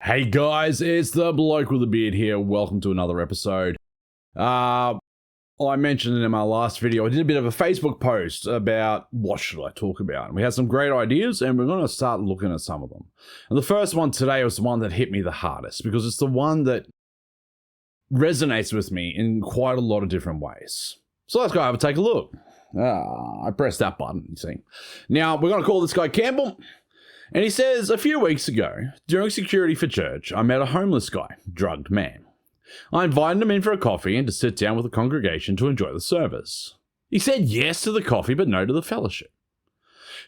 Hey guys, it's the bloke with a beard here. Welcome to another episode. I mentioned it in my last video. I did a bit of a Facebook post about what should I talk about. And we had some great ideas and we're going to start looking at some of them. And the first one today was the one that hit me the hardest because it's the one that resonates with me in quite a lot of different ways. So let's go have a take a look. I pressed that button, you see. Now, we're going to call this guy Campbell. And he says, a few weeks ago, during security for church, I met a homeless guy, drugged man. I invited him in for a coffee and to sit down with the congregation to enjoy the service. He said yes to the coffee, but no to the fellowship.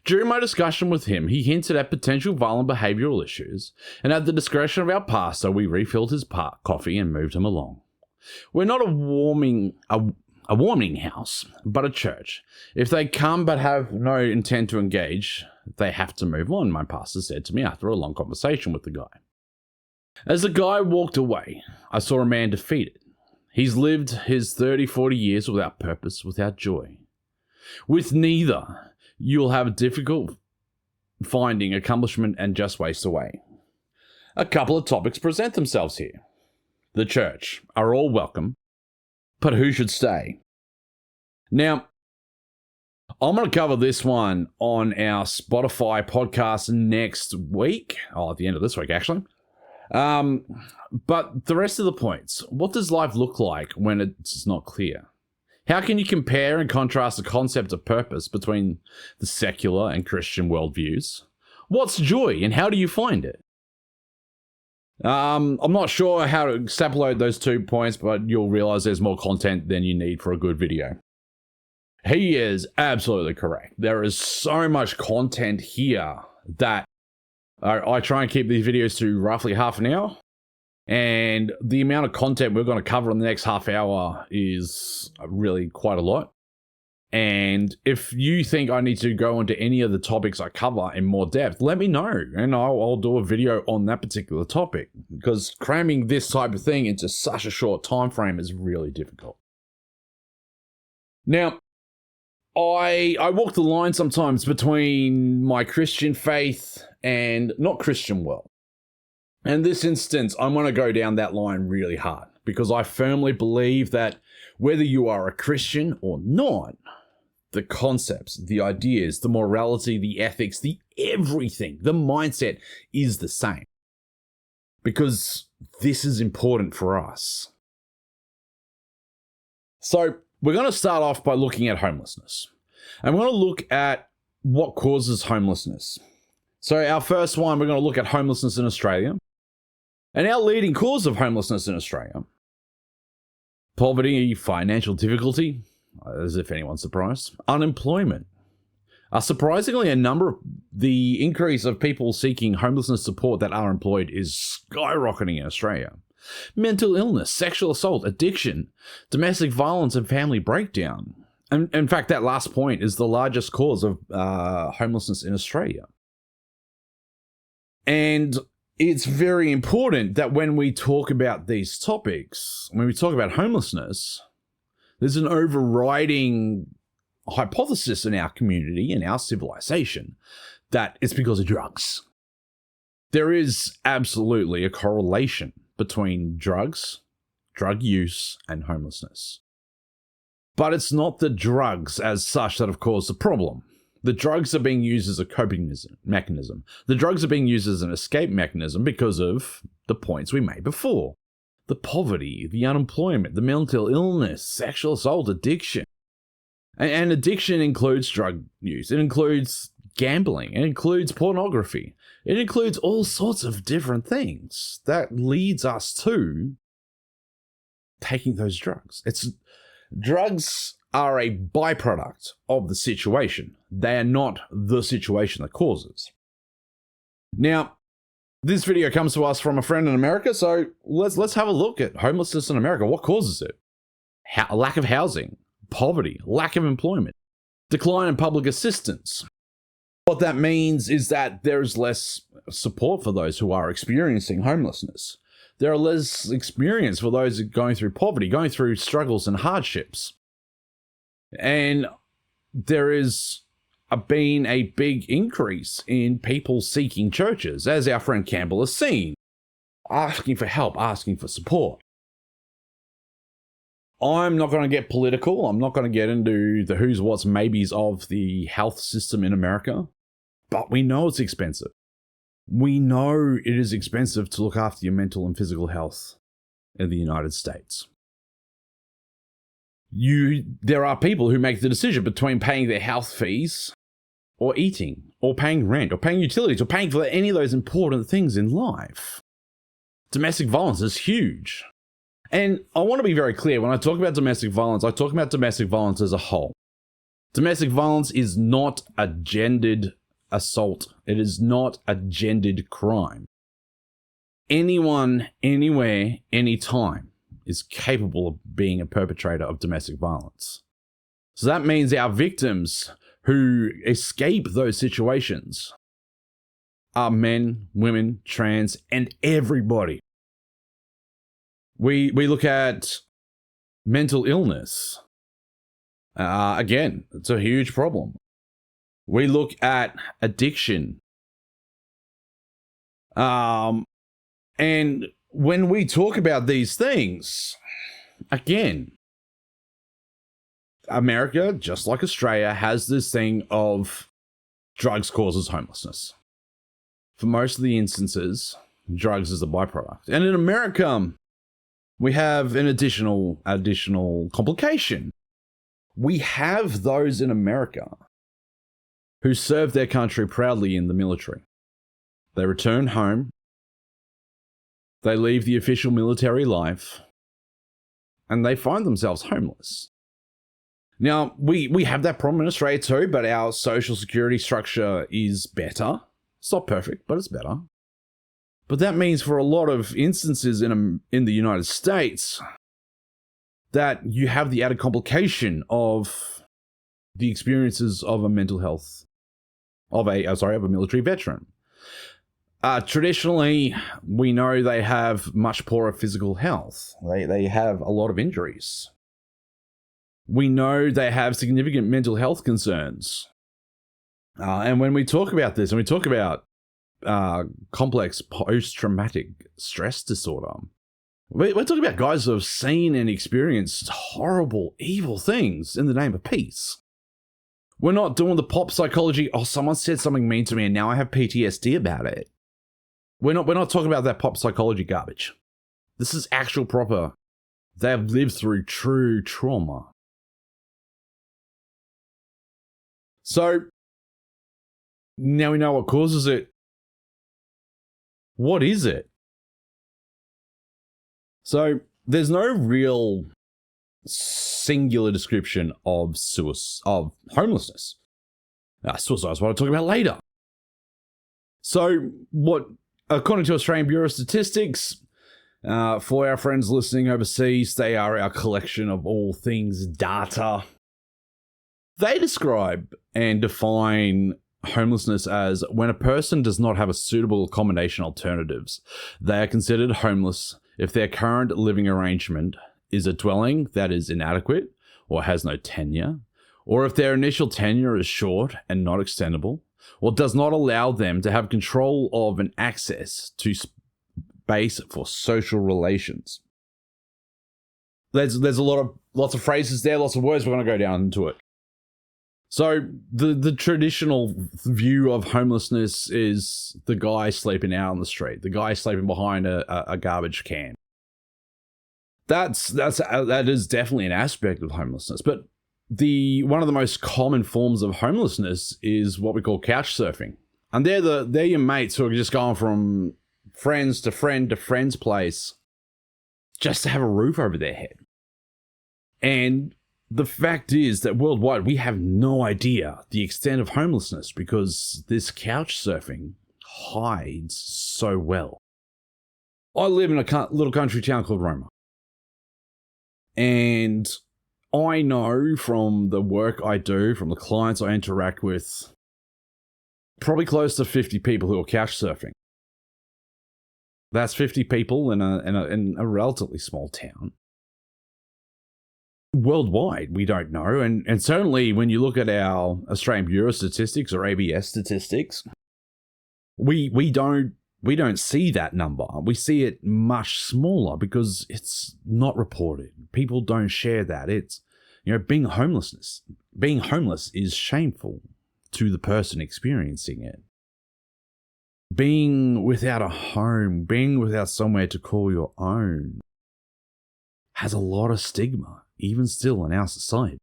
During my discussion with him, he hinted at potential violent behavioral issues, and at the discretion of our pastor, we refilled his coffee and moved him along. We're not a warming house, but a church. If they come but have no intent to engage, they have to move on, my pastor said to me after a long conversation with the guy. As the guy walked away, I saw a man defeated. He's lived his 30-40 years without purpose, without joy. With neither, you'll have difficult finding accomplishment and just waste away. A couple of topics present themselves here. The church are all welcome, but who should stay? Now, I'm going to cover this one on our Spotify podcast next week. At the end of this week, actually. But the rest of the points, what does life look like when it's not clear? How can you compare and contrast the concept of purpose between the secular and Christian worldviews? What's joy and how do you find it? I'm not sure how to extrapolate those 2 points, but you'll realize there's more content than you need for a good video. He is absolutely correct. There is so much content here that I try and keep these videos to roughly half an hour. And the amount of content we're going to cover in the next half hour is really quite a lot. And if you think I need to go into any of the topics I cover in more depth, let me know. And I'll do a video on that particular topic. Because cramming this type of thing into such a short time frame is really difficult. Now, I walk the line sometimes between my Christian faith and not Christian world. In this instance, I'm going to go down that line really hard because I firmly believe that whether you are a Christian or not, the concepts, the ideas, the morality, the ethics, the everything, the mindset is the same. Because this is important for us. So, we're going to start off by looking at homelessness. And we're going to look at what causes homelessness. So our first one, we're going to look at homelessness in Australia. And our leading cause of homelessness in Australia: poverty, financial difficulty, as if anyone's surprised, unemployment. Surprisingly, the increase of people seeking homelessness support that are employed is skyrocketing in Australia. Mental illness, sexual assault, addiction, domestic violence, and family breakdown. And in fact, that last point is the largest cause of homelessness in Australia. And it's very important that when we talk about these topics, when we talk about homelessness, there's an overriding hypothesis in our community, in our civilization, that it's because of drugs. There is absolutely a correlation between drugs, drug use, and homelessness. But it's not the drugs as such that have caused the problem. The drugs are being used as a coping mechanism. The drugs are being used as an escape mechanism because of the points we made before. The poverty, the unemployment, the mental illness, sexual assault, addiction. And addiction includes drug use. It includes gambling. It includes pornography. It includes all sorts of different things that leads us to taking those drugs. Drugs are a byproduct of the situation. They are not the situation that causes. Now, this video comes to us from a friend in America, so let's have a look at homelessness in America. What causes it? Lack of housing, poverty, lack of employment, decline in public assistance. What that means is that there is less support for those who are experiencing homelessness. There are less experience for those going through poverty, going through struggles and hardships. And there is been a big increase in people seeking churches, as our friend Campbell has seen. asking for help, asking for support. I'm not going to get political. I'm not going to get into the who's, what's, maybes of the health system in America, but we know it's expensive. We know it is expensive to look after your mental and physical health in the United States. There are people who make the decision between paying their health fees or eating or paying rent or paying utilities or paying for any of those important things in life. Domestic violence is huge. And I want to be very clear, when I talk about domestic violence, I talk about domestic violence as a whole. Domestic violence is not a gendered assault. It is not a gendered crime. Anyone, anywhere, anytime is capable of being a perpetrator of domestic violence. So that means our victims who escape those situations are men, women, trans, and everybody. We look at mental illness. Again, it's a huge problem. We look at addiction. And when we talk about these things, again, America, just like Australia, has this thing of drugs causes homelessness. For most of the instances, drugs is a byproduct. And in America, we have an additional complication. We have those in America who serve their country proudly in the military. They return home. They leave the official military life. And they find themselves homeless. Now, we have that problem in Australia too, but our social security structure is better. It's not perfect, but it's better. But that means for a lot of instances in the United States that you have the added complication of the experiences of a mental health, of a military veteran. Traditionally, we know they have much poorer physical health. They have a lot of injuries. We know they have significant mental health concerns. And when we talk about this, and we talk about complex post-traumatic stress disorder, we're talking about guys who have seen and experienced horrible, evil things in the name of peace. We're not doing the pop psychology, oh, someone said something mean to me and now I have PTSD about it. We're not talking about that pop psychology garbage. This is actual proper. They have lived through true trauma. So, now we know what causes it. What is it? So, there's no real singular description of homelessness. Suicide is what I'll talk about later. So, according to Australian Bureau of Statistics, for our friends listening overseas, they are our collection of all things data. They describe and define homelessness as when a person does not have a suitable accommodation alternatives. They are considered homeless if their current living arrangement is a dwelling that is inadequate or has no tenure, or if their initial tenure is short and not extendable, or does not allow them to have control of and access to space for social relations. There's lots of phrases there, lots of words. We're going to go down into it. So the traditional view of homelessness is the guy sleeping out on the street, the guy sleeping behind a garbage can. That is definitely an aspect of homelessness. But one of the most common forms of homelessness is what we call couch surfing. And they're your mates who are just going from friends to friend to friend's place just to have a roof over their head. And the fact is that worldwide, we have no idea the extent of homelessness because this couch surfing hides so well. I live in a little country town called Roma. And I know from the work I do, from the clients I interact with, probably close to 50 people who are couch surfing. That's 50 people in a relatively small town. Worldwide, we don't know. And certainly when you look at our Australian Bureau of Statistics or ABS statistics, we don't we don't see that number. We see it much smaller because it's not reported. People don't share that. It's, being homeless is shameful to the person experiencing it. Being without a home, being without somewhere to call your own, has a lot of stigma, even still in our society.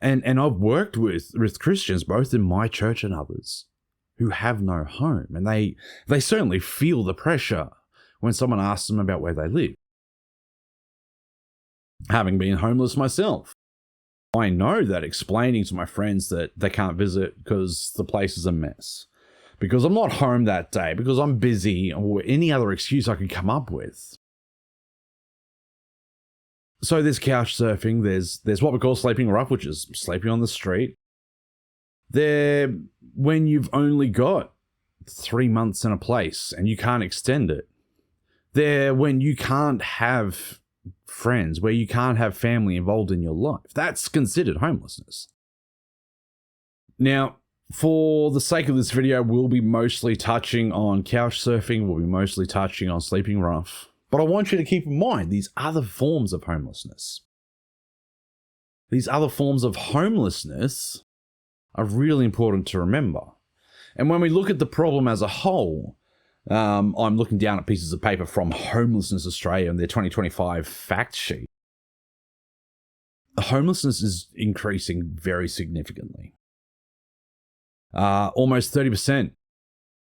And I've worked with Christians, both in my church and others, who have no home, and they certainly feel the pressure when someone asks them about where they live. Having been homeless myself, I know that explaining to my friends that they can't visit because the place is a mess, because I'm not home that day, because I'm busy, or any other excuse I could come up with. So there's couch surfing, there's what we call sleeping rough, which is sleeping on the street. When you've only got 3 months in a place and you can't extend it. When you can't have friends, where you can't have family involved in your life. That's considered homelessness. Now, for the sake of this video, we'll be mostly touching on couch surfing, we'll be mostly touching on sleeping rough. But I want you to keep in mind these other forms of homelessness. These other forms of homelessness are really important to remember. And when we look at the problem as a whole, I'm looking down at pieces of paper from Homelessness Australia and their 2025 fact sheet. Homelessness is increasing very significantly. Almost 30%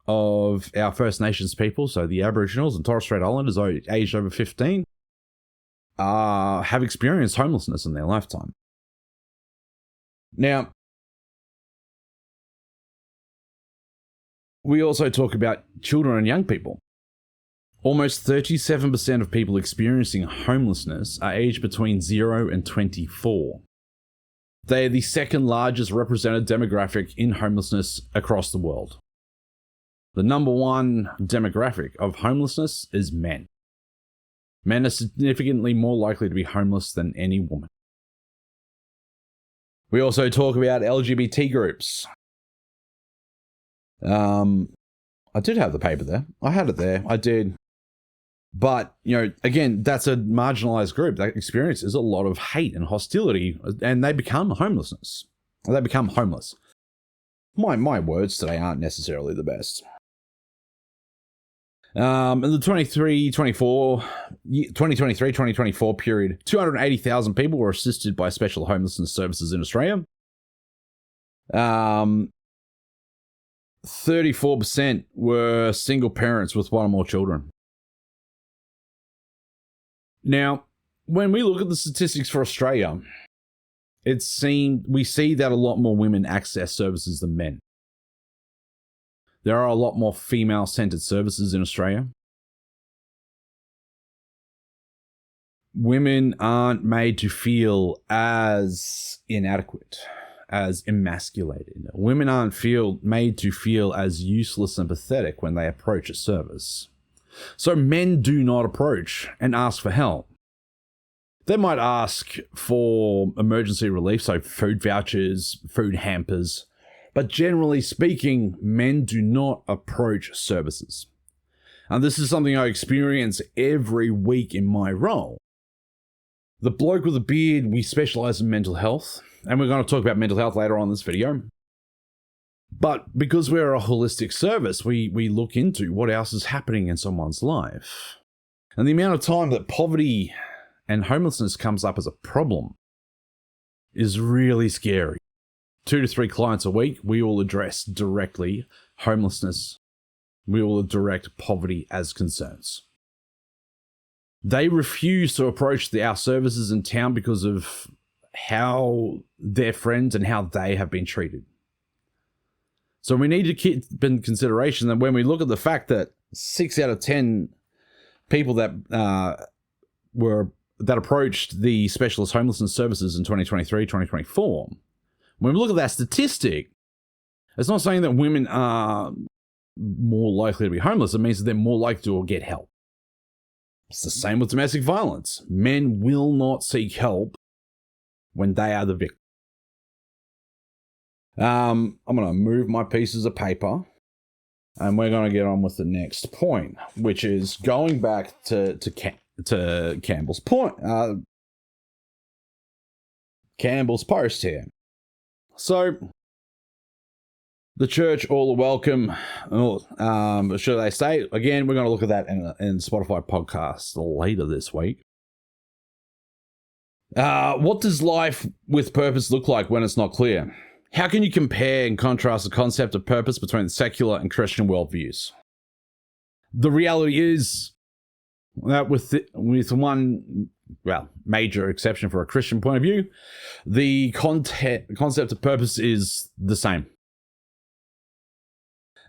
of our First Nations people, so the Aboriginals and Torres Strait Islanders aged over 15, have experienced homelessness in their lifetime. Now, we also talk about children and young people. Almost 37% of people experiencing homelessness are aged between 0 and 24. They are the second largest represented demographic in homelessness across the world. The number one demographic of homelessness is men. Men are significantly more likely to be homeless than any woman. We also talk about LGBT groups. I did have the paper there. I had it there. I did. But, again, that's a marginalized group that experiences a lot of hate and hostility, and they become homeless. My words today aren't necessarily the best. In the 2023-2024 period, 280,000 people were assisted by special homelessness services in Australia. 34% were single parents with one or more children. Now, when we look at the statistics for Australia, we see that a lot more women access services than men. There are a lot more female-centered services in Australia. Women aren't made to feel as inadequate, as emasculated. Women aren't made to feel as useless and pathetic when they approach a service. So men do not approach and ask for help. They might ask for emergency relief, so food vouchers, food hampers, but generally speaking, men do not approach services. And this is something I experience every week in my role. The bloke with a beard, we specialize in mental health, and we're going to talk about mental health later on in this video. But because we're a holistic service, we look into what else is happening in someone's life. And the amount of time that poverty and homelessness comes up as a problem is really scary. 2 to 3 clients a week, we will address directly homelessness. We will direct poverty as concerns. They refuse to approach our services in town because of how their friends and how they have been treated. So we need to keep in consideration that when we look at the fact that 6 out of 10 people that approached the specialist homelessness services in 2023, 2024, when we look at that statistic, it's not saying that women are more likely to be homeless. It means that they're more likely to get help. It's the same with domestic violence. Men will not seek help when they are the victim. I'm going to move my pieces of paper. And we're going to get on with the next point, which is going back to Campbell's point, Campbell's post here. So, the church, all are welcome. Should I say? Again, we're going to look at that in Spotify podcast later this week. What does life with purpose look like when it's not clear? How can you compare and contrast the concept of purpose between the secular and Christian worldviews? The reality is that with one, major exception for a Christian point of view, the concept of purpose is the same.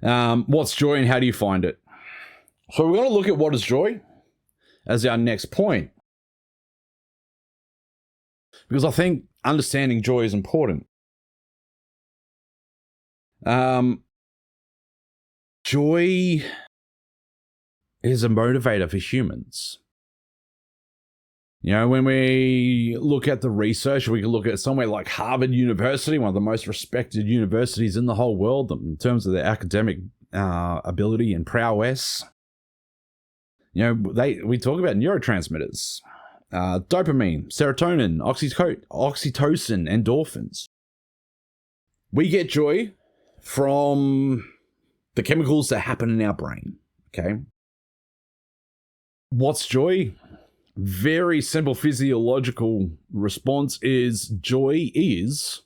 What's joy and how do you find it? So we're going to look at what is joy as our next point, because I think understanding joy is important. Joy is a motivator for humans. You know, when we look at the research, we can look at somewhere like Harvard University, one of the most respected universities in the whole world in terms of their academic ability and prowess. You know, we talk about neurotransmitters, dopamine, serotonin, oxytocin, endorphins. We get joy from the chemicals that happen in our brain, okay? What's joy? Very simple physiological response is joy is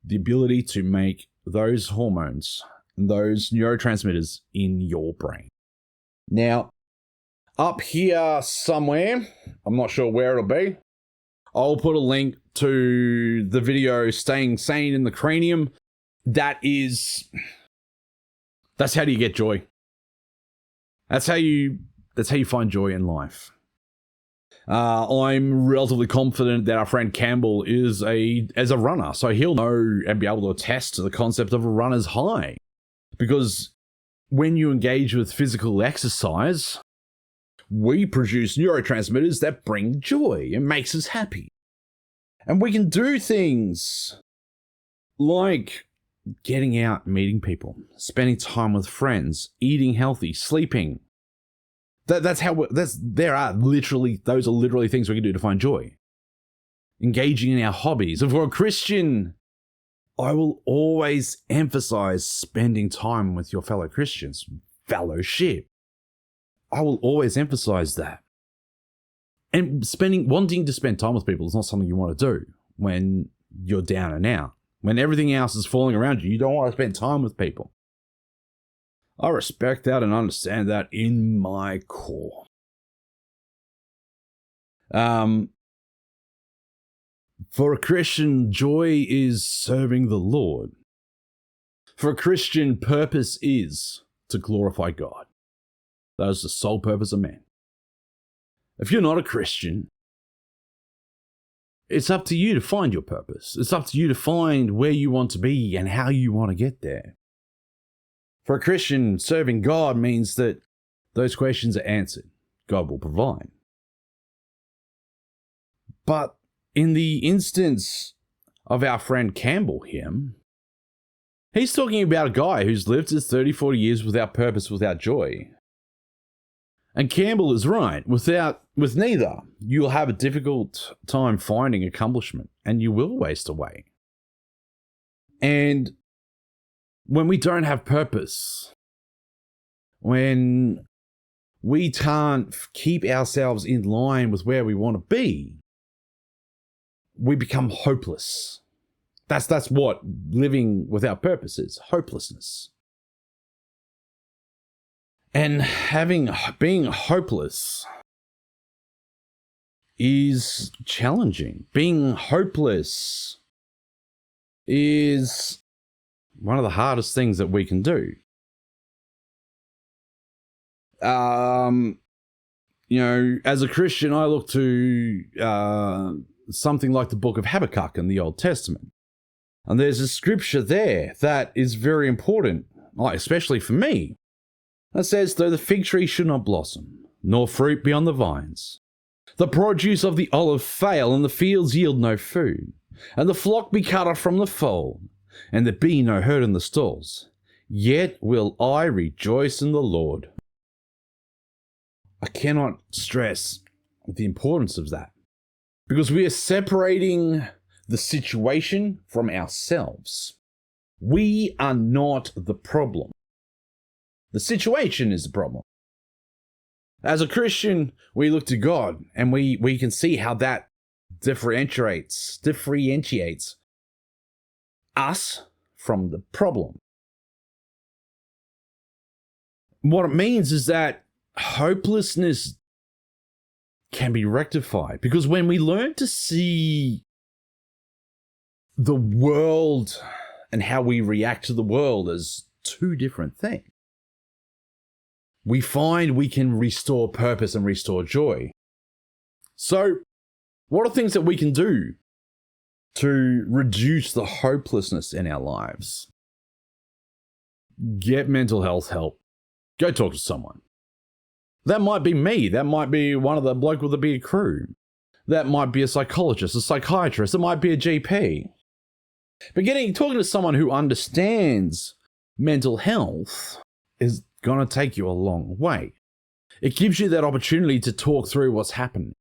the ability to make those hormones, those neurotransmitters in your brain. Now, up here somewhere, I'm not sure where it'll be, I'll put a link to the video Staying Sane in the Cranium. That's how do you get joy. That's how you find joy in life. I'm relatively confident that our friend Campbell is a runner, so he'll know and be able to attest to the concept of a runner's high. Because when you engage with physical exercise, we produce neurotransmitters that bring joy and makes us happy. And we can do things like getting out, meeting people, spending time with friends, eating healthy, sleeping. Those are literally things we can do to find joy. Engaging in our hobbies. And for a Christian, I will always emphasize spending time with your fellow Christians, fellowship. I will always emphasize that. And wanting to spend time with people is not something you want to do when you're down and out. When everything else is falling around you, you don't want to spend time with people. I respect that and understand that in my core. For a Christian, joy is serving the Lord. For a Christian, purpose is to glorify God. That is the sole purpose of man. If you're not a Christian, it's up to you to find your purpose. It's up to you to find where you want to be and how you want to get there. For a Christian, serving God means that those questions are answered. God will provide. But in the instance of our friend Campbell here, he's talking about a guy who's lived his 30, 40 years without purpose, without joy. And Campbell is right. With neither, you'll have a difficult time finding accomplishment, and you will waste away. And when we don't have purpose, when we can't keep ourselves in line with where we want to be, we become hopeless. That's what living without purpose is, hopelessness. And being hopeless is challenging. Being hopeless is one of the hardest things that we can do. As a Christian, I look to something like the book of Habakkuk in the Old Testament. And there's a scripture there that is very important, especially for me. It says, though the fig tree should not blossom, nor fruit be on the vines, the produce of the olive fail, and the fields yield no food, and the flock be cut off from the fold, and there be no herd in the stalls, yet will I rejoice in the Lord. I cannot stress the importance of that, because we are separating the situation from ourselves. We are not the problem. The situation is the problem. As a Christian, we look to God, and we can see how that differentiates us from the problem. What it means is that hopelessness can be rectified, because when we learn to see the world and how we react to the world as two different things, we find we can restore purpose and restore joy. So, what are things that we can do to reduce the hopelessness in our lives? Get mental health help. Go talk to someone. That might be me. That might be one of the bloke with the beard crew. That might be a psychologist, a psychiatrist. It might be a GP. But talking to someone who understands mental health is going to take you a long way. It gives you that opportunity to talk through what's happening.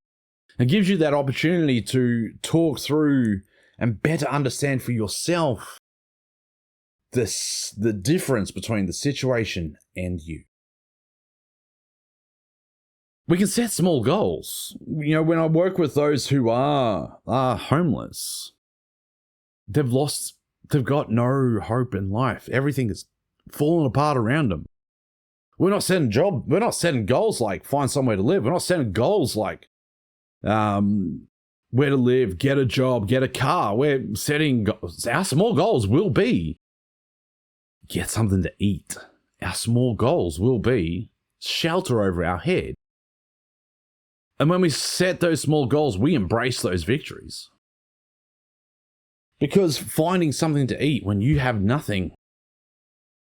It gives you that opportunity to talk through and better understand for yourself the difference between the situation and you. We can set small goals. You know, when I work with those who are homeless, they've got no hope in life. Everything is falling apart around them. We're not setting goals like find somewhere to live. We're not setting goals like where to live, get a job, get a car. We're setting our small goals will be get something to eat. Our small goals will be shelter over our head. And when we set those small goals, we embrace those victories. Because finding something to eat when you have nothing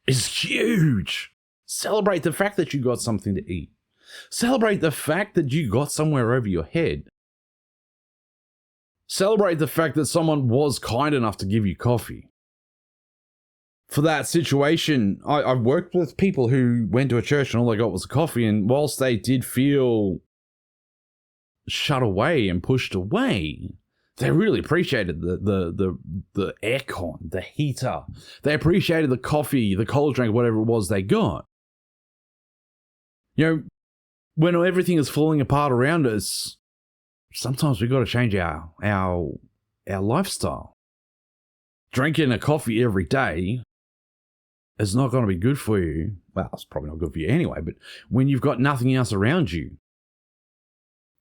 is huge. Celebrate the fact that you got something to eat. Celebrate the fact that you got somewhere over your head. Celebrate the fact that someone was kind enough to give you coffee. For that situation, I've worked with people who went to a church and all they got was a coffee, and whilst they did feel shut away and pushed away, they really appreciated the aircon, the heater. They appreciated the coffee, the cold drink, whatever it was they got. You know, when everything is falling apart around us, sometimes we've got to change our lifestyle. Drinking a coffee every day is not going to be good for you. Well, it's probably not good for you anyway, but when you've got nothing else around you,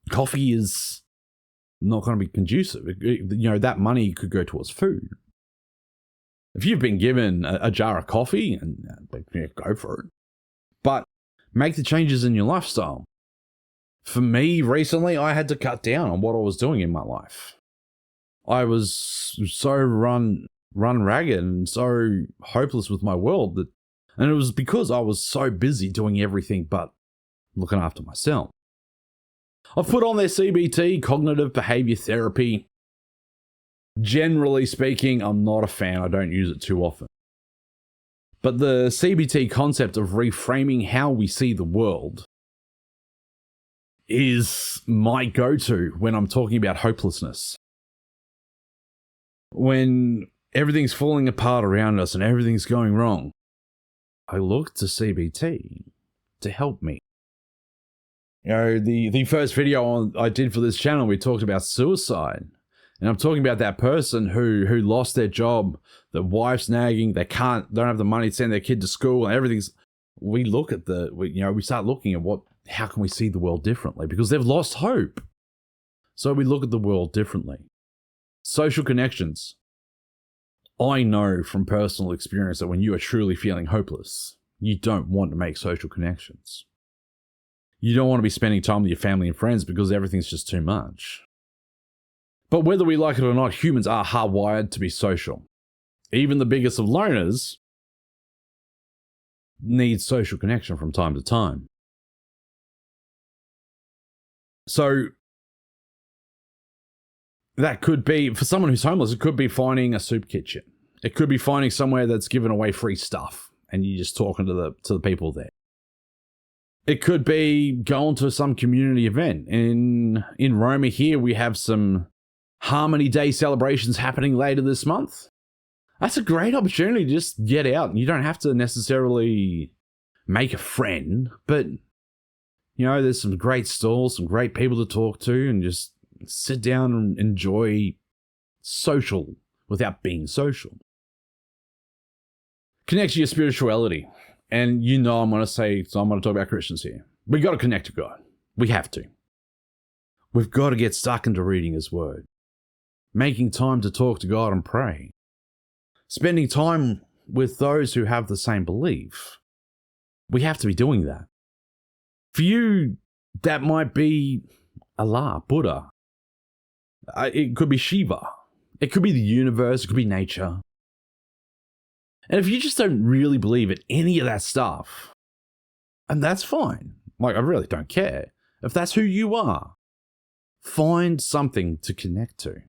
coffee is not going to be conducive. You know, that money could go towards food. If you've been given a jar of coffee, and go for it. But make the changes in your lifestyle. For me, recently, I had to cut down on what I was doing in my life. I was so run ragged and so hopeless with my world and it was because I was so busy doing everything but looking after myself. I've put on their CBT, cognitive behavior therapy. Generally speaking, I'm not a fan. I don't use it too often. But the CBT concept of reframing how we see the world is my go-to when I'm talking about hopelessness. When everything's falling apart around us and everything's going wrong, I look to CBT to help me. You know, the first video I did for this channel, we talked about suicide. And I'm talking about that person who lost their job, the wife's nagging, they don't have the money to send their kid to school, and everything's. We look at we start looking at how can we see the world differently, because they've lost hope. So we look at the world differently. Social connections. I know from personal experience that when you are truly feeling hopeless, you don't want to make social connections. You don't want to be spending time with your family and friends because everything's just too much. But whether we like it or not, humans are hardwired to be social. Even the biggest of loners need social connection from time to time. So that could be, for someone who's homeless, it could be finding a soup kitchen. It could be finding somewhere that's giving away free stuff and you're just talking to the people there. It could be going to some community event. In Roma here, we have some Harmony Day celebrations happening later this month. That's a great opportunity to just get out. You don't have to necessarily make a friend, but there's some great stalls, some great people to talk to, and just sit down and enjoy social without being social. Connect to your spirituality. And I'm going to talk about Christians here. We got to connect to God. We have to. We've got to get stuck into reading His Word. Making time to talk to God and pray. Spending time with those who have the same belief. We have to be doing that. For you, that might be Allah, Buddha. It could be Shiva. It could be the universe. It could be nature. And if you just don't really believe in any of that stuff, and that's fine. I really don't care. If that's who you are, find something to connect to.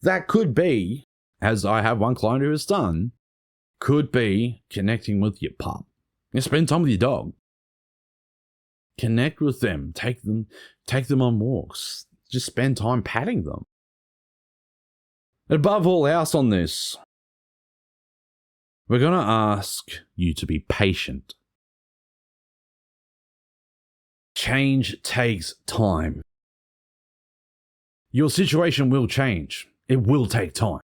That could be, as I have one client who has done, could be connecting with your pup. Spend time with your dog. Connect with them. Take them on walks. Just spend time patting them. And above all else on this, we're going to ask you to be patient. Change takes time. Your situation will change. It will take time.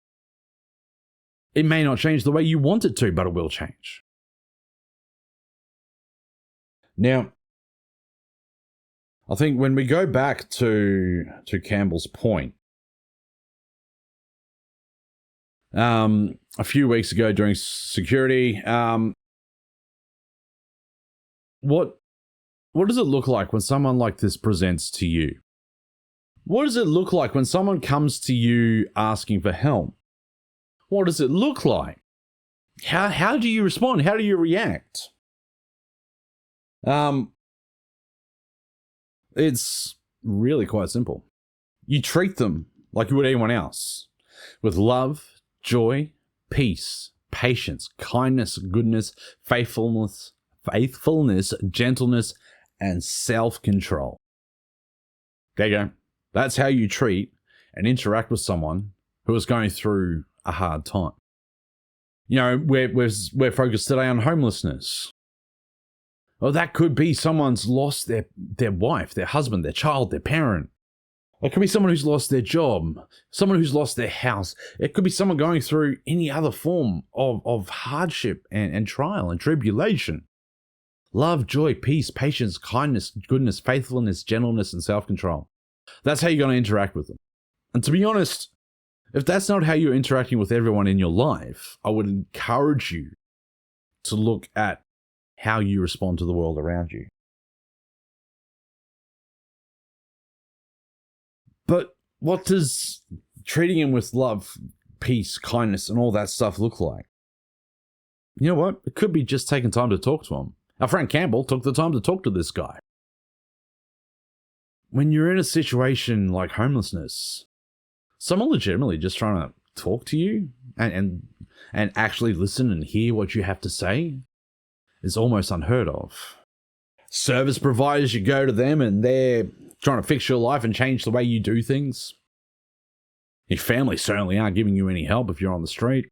It may not change the way you want it to, but it will change. Now, I think when we go back to Campbell's point, a few weeks ago during security, what does it look like when someone like this presents to you? What does it look like when someone comes to you asking for help? What does it look like? How do you respond? How do you react? It's really quite simple. You treat them like you would anyone else, with love, joy, peace, patience, kindness, goodness, faithfulness, gentleness, and self-control. There you go. That's how you treat and interact with someone who is going through a hard time. We're focused today on homelessness. Well, that could be someone's lost their wife, their husband, their child, their parent. It could be someone who's lost their job, someone who's lost their house. It could be someone going through any other form of hardship and trial and tribulation. Love, joy, peace, patience, kindness, goodness, faithfulness, gentleness, and self-control. That's how you're going to interact with them. And to be honest, if that's not how you're interacting with everyone in your life, I would encourage you to look at how you respond to the world around you. But what does treating him with love, peace, kindness, and all that stuff look like? You know what? It could be just taking time to talk to him. Our friend Campbell took the time to talk to this guy. When you're in a situation like homelessness, someone legitimately just trying to talk to you and actually listen and hear what you have to say is almost unheard of. Service providers, you go to them and they're trying to fix your life and change the way you do things. Your family certainly aren't giving you any help if you're on the street.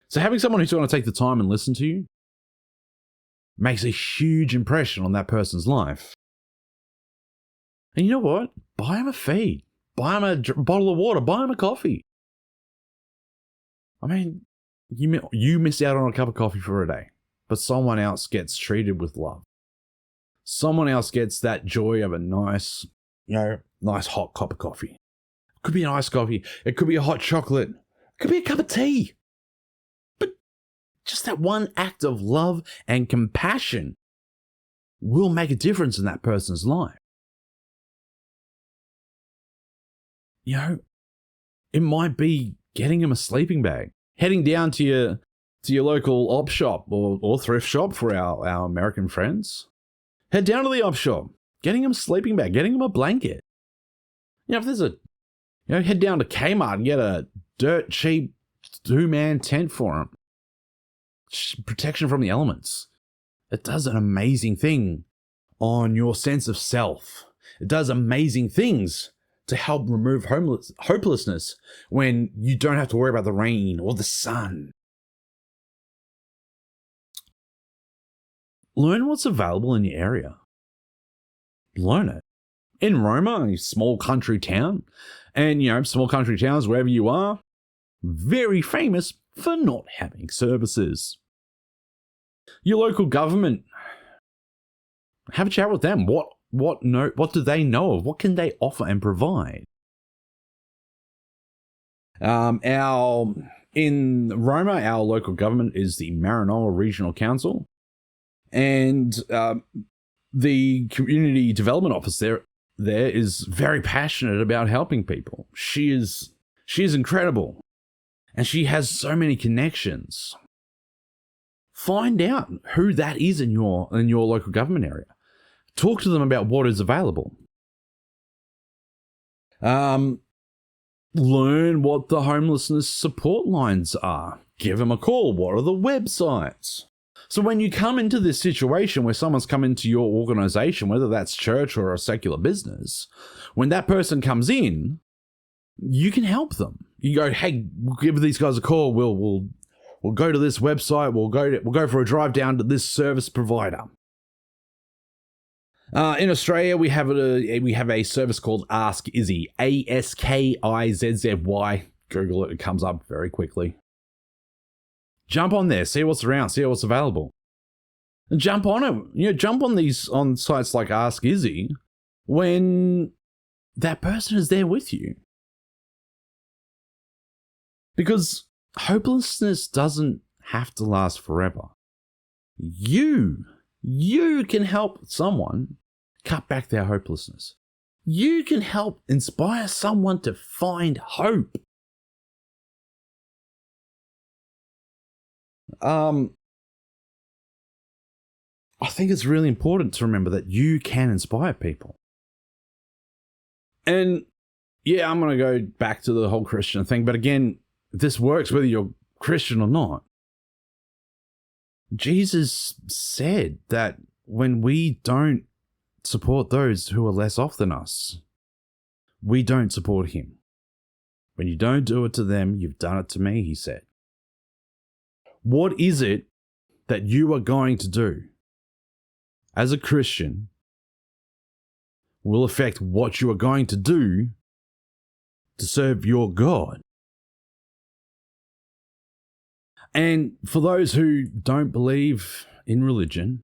So having someone who's going to take the time and listen to you makes a huge impression on that person's life. And you know what? Buy them a feed. Buy them a bottle of water. Buy them a coffee. I mean, you miss out on a cup of coffee for a day, but someone else gets treated with love. Someone else gets that joy of a nice hot cup of coffee. It could be an iced coffee. It could be a hot chocolate. It could be a cup of tea. But just that one act of love and compassion will make a difference in that person's life. It might be getting them a sleeping bag, heading down to your local op shop or thrift shop for our American friends. Head down to the op shop, getting them a sleeping bag, getting them a blanket. If there's head down to Kmart and get a dirt cheap 2-man tent for them. protection from the elements. It does an amazing thing on your sense of self. It does amazing things to help remove hopelessness when you don't have to worry about the rain or the sun. Learn what's available in your area. Learn it. In Roma, a small country town, and small country towns, wherever you are, very famous for not having services. Your local government, have a chat with them. What do they know of? What can they offer and provide? In Roma, our local government is the Maranoa Regional Council, and the community development officer there is very passionate about helping people. She is incredible, and she has so many connections. Find out who that is in your local government area. Talk to them about what is available. Learn what the homelessness support lines are. Give them a call. What are the websites? So when you come into this situation where someone's come into your organization, whether that's church or a secular business, when that person comes in, you can help them. You go, hey, we'll give these guys a call. We'll go to this website. We'll go for a drive down to this service provider. In Australia, we have a service called Ask Izzy, ASKIZZY. Google it; it comes up very quickly. Jump on there, see what's around, see what's available, and jump on it. Jump on sites like Ask Izzy when that person is there with you, because hopelessness doesn't have to last forever. You can help someone cut back their hopelessness. You can help inspire someone to find hope. I think it's really important to remember that you can inspire people. And yeah, I'm going to go back to the whole Christian thing, but again, this works whether you're Christian or not. Jesus said that when we don't support those who are less off than us, we don't support him. When you don't do it to them, you've done it to me, he said. What is it that you are going to do as a Christian will affect what you are going to do to serve your God. And for those who don't believe in religion,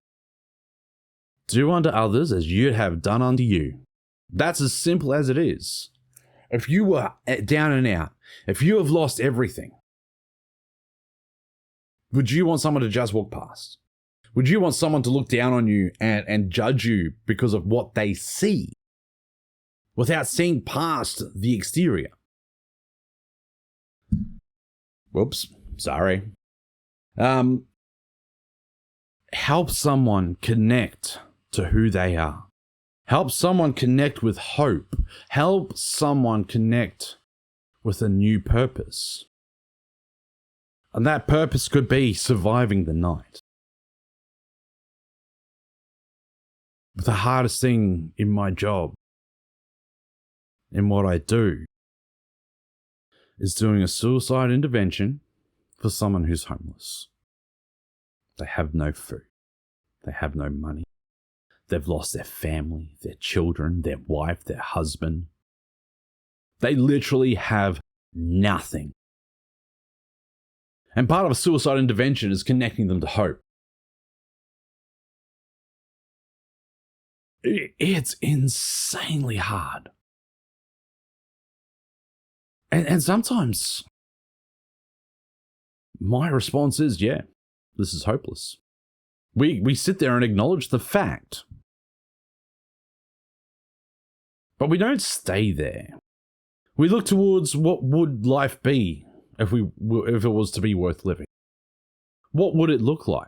do unto others as you'd have done unto you. That's as simple as it is. If you were down and out, if you have lost everything, would you want someone to just walk past? Would you want someone to look down on you and judge you because of what they see without seeing past the exterior? Whoops, sorry. Help someone connect to who they are. Help someone connect with hope. Help someone connect with a new purpose. And that purpose could be surviving the night. But the hardest thing in my job, in what I do, is doing a suicide intervention for someone who's homeless. They have no food. They have no money. They've lost their family, their children, their wife, their husband. They literally have nothing. And part of a suicide intervention is connecting them to hope. It's insanely hard. And sometimes my response is, yeah, this is hopeless. We sit there and acknowledge the fact. But we don't stay there. We look towards what would life be if it was to be worth living. What would it look like?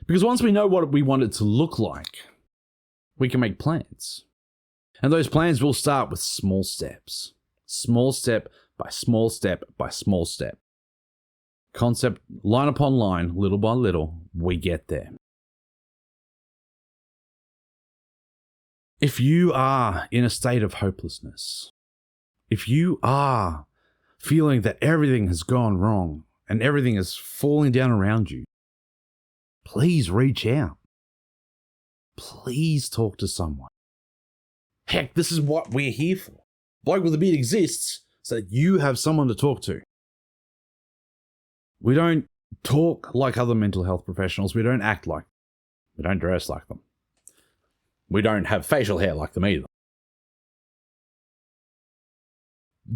Because once we know what we want it to look like, we can make plans. And those plans will start with small steps. Small step by small step by small step. concept, line upon line, little by little, we get there. If you are in a state of hopelessness, if you are feeling that everything has gone wrong and everything is falling down around you, please reach out. Please talk to someone. Heck, this is what we're here for. Bloke with a Beard exists so that you have someone to talk to. We don't talk like other mental health professionals. We don't act like them. We don't dress like them. We don't have facial hair like them either.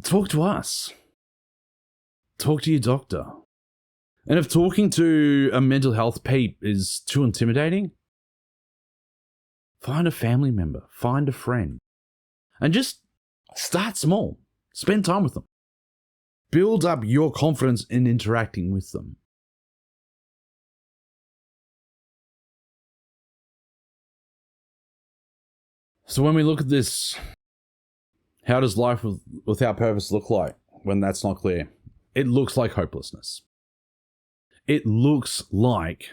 Talk to us. Talk to your doctor. And if talking to a mental health peep is too intimidating, find a family member, find a friend, and just start small. Spend time with them. Build up your confidence in interacting with them. So when we look at this, how does life without purpose look like when that's not clear? It looks like hopelessness. It looks like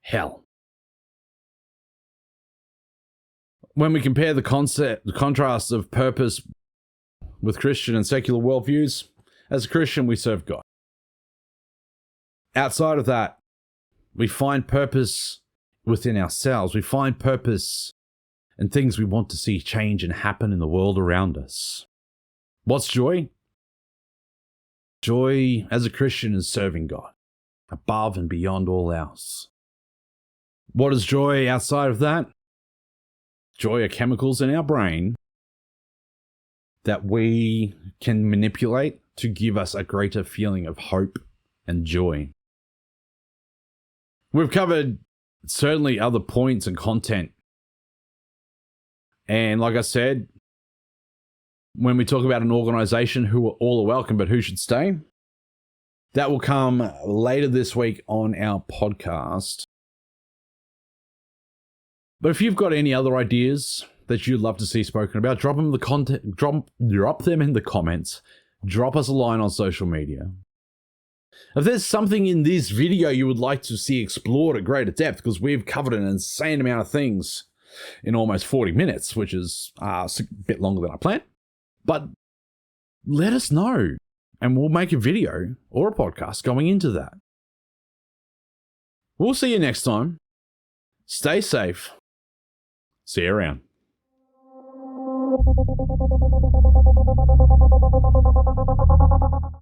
hell. When we compare the contrast of purpose with Christian and secular worldviews, as a Christian, we serve God. Outside of that, we find purpose within ourselves. We find purpose in things we want to see change and happen in the world around us. What's joy? Joy as a Christian is serving God, above and beyond all else. What is joy outside of that? Joy are chemicals in our brain that we can manipulate to give us a greater feeling of hope and joy. We've covered certainly other points and content. And like I said, when we talk about an organization who are all are welcome, but who should stay, that will come later this week on our podcast. But if you've got any other ideas that you'd love to see spoken about, drop them in the comments. Drop us a line on social media. If there's something in this video you would like to see explored at greater depth, because we've covered an insane amount of things in almost 40 minutes, which is a bit longer than I planned. But let us know, and we'll make a video or a podcast going into that. We'll see you next time. Stay safe. See you around.